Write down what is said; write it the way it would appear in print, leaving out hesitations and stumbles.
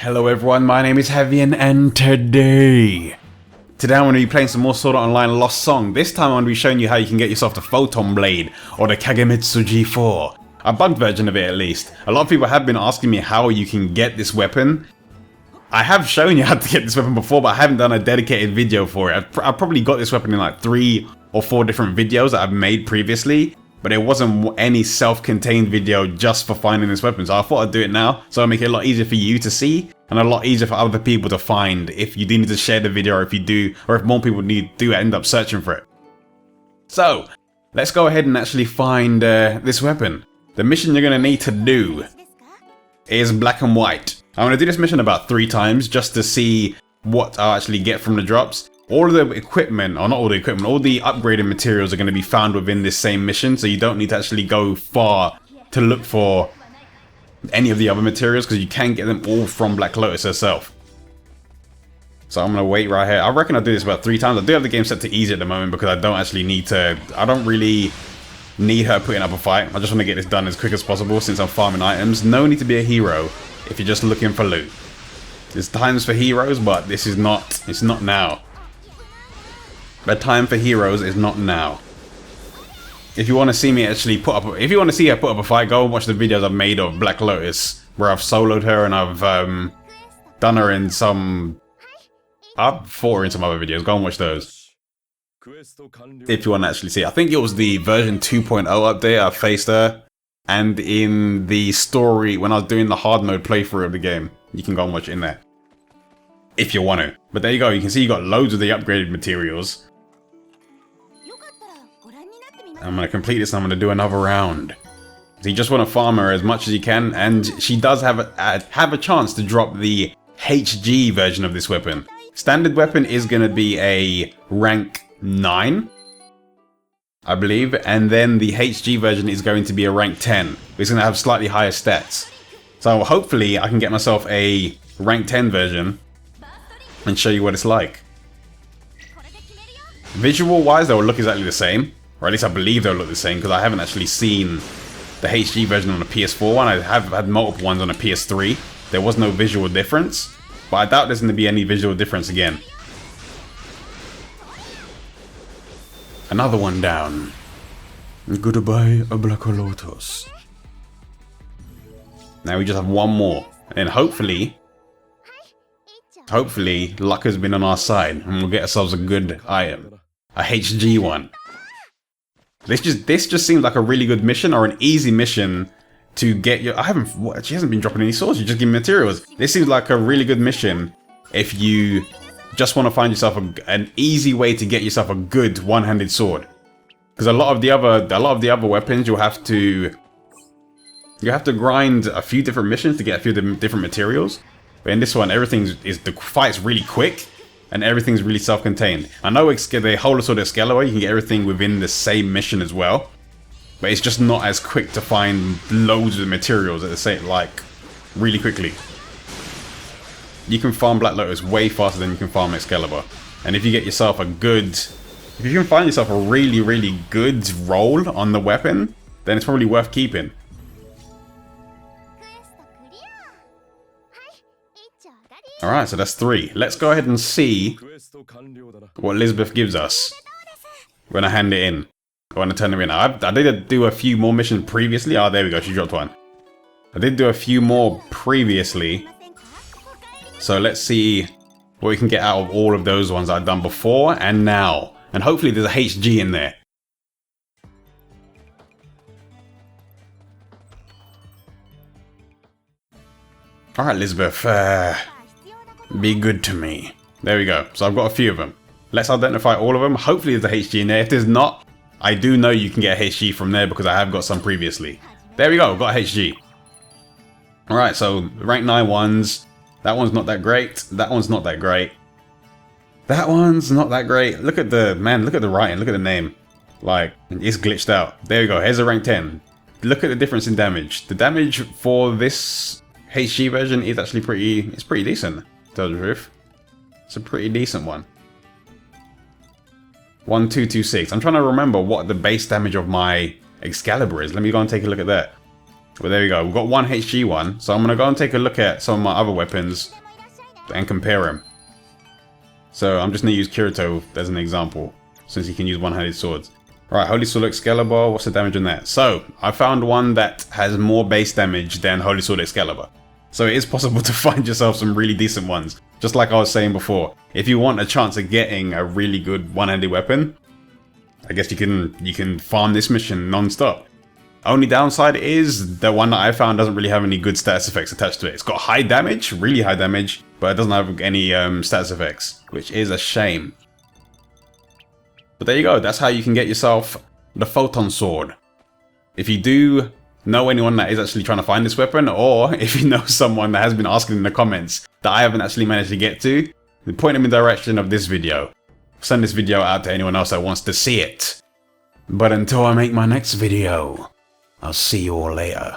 Hello everyone, my name is Havian and today I'm going to be playing some more Sword Art Online Lost Song. This time I'm going to be showing you how you can get yourself the Photon blade or the Kagemitsu G4. A bugged version of it at least. A lot of people have been asking me how you can get this weapon. I have shown you how to get this weapon before, but I haven't done a dedicated video for it. I've probably got this weapon in like 3 or 4 different videos that I've made previously. But it wasn't any self-contained video just for finding this weapon, so I thought I'd do it now, so I'll make it a lot easier for you to see, and a lot easier for other people to find if you do need to share the video, or if you do, or if more people do end up searching for it. So, let's go ahead and actually find this weapon. The mission you're going to need to do is black and white. I'm going to do this mission about 3 times just to see what I'll actually get from the drops. All of the equipment, or not all the equipment, all the upgraded materials are going to be found within this same mission, so you don't need to actually go far to look for any of the other materials, because you can get them all from Black Lotus herself. So I'm going to wait right here. I reckon I'll do this about 3 times. I do have the game set to easy at the moment because I don't actually need to, I don't really need her putting up a fight. I just want to get this done as quick as possible since I'm farming items. No need to be a hero if you're just looking for loot. There's times for heroes, but this is not, it's not now. The time for heroes is not now. If you want to see me actually put up, if you want to see her put up a fight, go and watch the videos I've made of Black Lotus, where I've soloed her and I've done her in some, I've fought her in some other videos. Go and watch those. If you want to actually see, I think it was the version 2.0 update. I faced her, and in the story when I was doing the hard mode playthrough of the game, you can go and watch it in there if you want to. But there you go. You can see you got loads of the upgraded materials. I'm going to complete this and I'm going to do another round. So you just want to farm her as much as you can, and she does have a chance to drop the HG version of this weapon. Standard weapon is going to be a rank 9, I believe, and then the HG version is going to be a rank 10. It's going to have slightly higher stats. So hopefully I can get myself a rank 10 version and show you what it's like. Visual wise, they will look exactly the same. Or at least I believe they'll look the same, because I haven't actually seen the HG version on the PS4 one. I have had multiple ones on the PS3. There was no visual difference, but I doubt there's going to be any visual difference again. Another one down. Goodbye, Black Lotus. Now we just have one more, and hopefully luck has been on our side, and we'll get ourselves a good item, a HG one. This just seems like a really good mission, or an easy mission to get your. She hasn't been dropping any swords. You just give me materials. This seems like a really good mission if you just want to find yourself an easy way to get yourself a good one-handed sword. Because a lot of the other weapons you have to grind a few different missions to get a few different materials. But in this one, the fight's really quick. And everything's really self-contained. I know the whole sort of Excalibur, you can get everything within the same mission as well. But it's just not as quick to find loads of materials at the same, like, really quickly. You can farm Black Lotus way faster than you can farm Excalibur. And if you get yourself if you can find yourself a really, really good roll on the weapon, then it's probably worth keeping. Alright, so that's 3. Let's go ahead and see what Elizabeth gives us when I hand it in. When I turn her in. I did do a few more missions previously. Oh, there we go. She dropped one. I did do a few more previously. So let's see what we can get out of all of those ones that I've done before and now. And hopefully there's a HG in there. Alright, Elizabeth. Be good to me. There we go. So I've got a few of them. Let's identify all of them. Hopefully there's a HG in there. If there's not, I do know you can get a HG from there because I have got some previously. There we go. Got a HG. Alright, so rank 9 ones. That one's not that great. That one's not that great. That one's not that great. Look at the writing. Look at the name. Like, it's glitched out. There we go. Here's a rank 10. Look at the difference in damage. The damage for this HG version is actually pretty decent. To tell the truth, it's a pretty decent one. 1226. I'm trying to remember what the base damage of my Excalibur is. Let me go and take a look at that. But there we go, we've got one HG one, so I'm gonna go and take a look at some of my other weapons and compare them. So I'm just gonna use Kirito as an example, since he can use one-handed swords. Right, Holy Sword Excalibur, what's the damage on that? So, I found one that has more base damage than Holy Sword Excalibur. So it is possible to find yourself some really decent ones. Just like I was saying before, if you want a chance of getting a really good one-handed weapon, I guess you can farm this mission non-stop. Only downside is the one that I found doesn't really have any good status effects attached to it. It's got high damage, really high damage, but it doesn't have any status effects, which is a shame. But there you go, that's how you can get yourself the Photon sword. If you do know anyone that is actually trying to find this weapon, or if you know someone that has been asking in the comments that I haven't actually managed to get to, then point them in the direction of this video. Send this video out to anyone else that wants to see it. But until I make my next video, I'll see you all later.